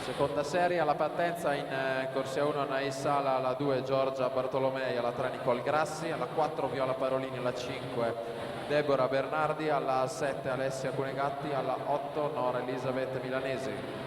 Seconda serie alla partenza in corsia 1 Anais Sala, alla 2 Giorgia Bartolomei, alla 3 Nicole Grassi, alla 4 Viola Parolini, alla 5 Deborah Bernardi, alla 7 Alessia Cunegatti, alla 8 Nora Elisabeth Milanesi.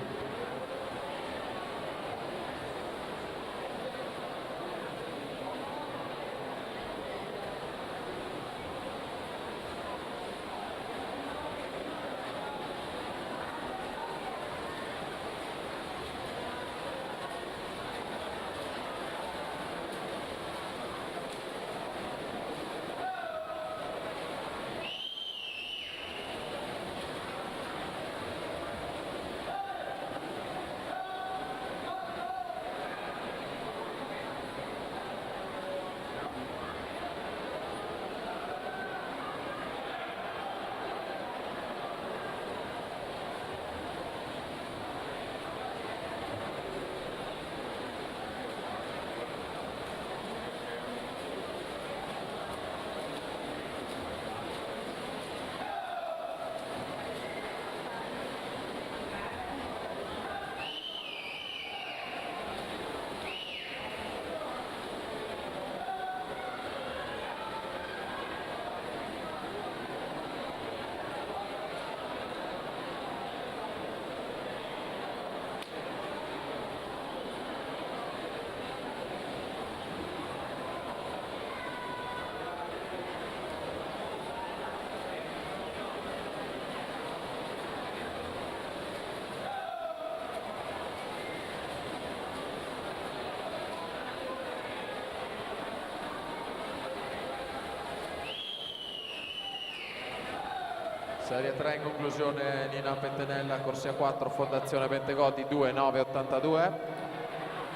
Serie 3 in conclusione Nina Pentenella, corsia 4 Fondazione Bentegodi 2.982.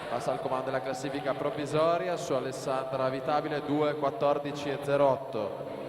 Passa al comando della classifica provvisoria su Alessandra Vitabile 2.14.08.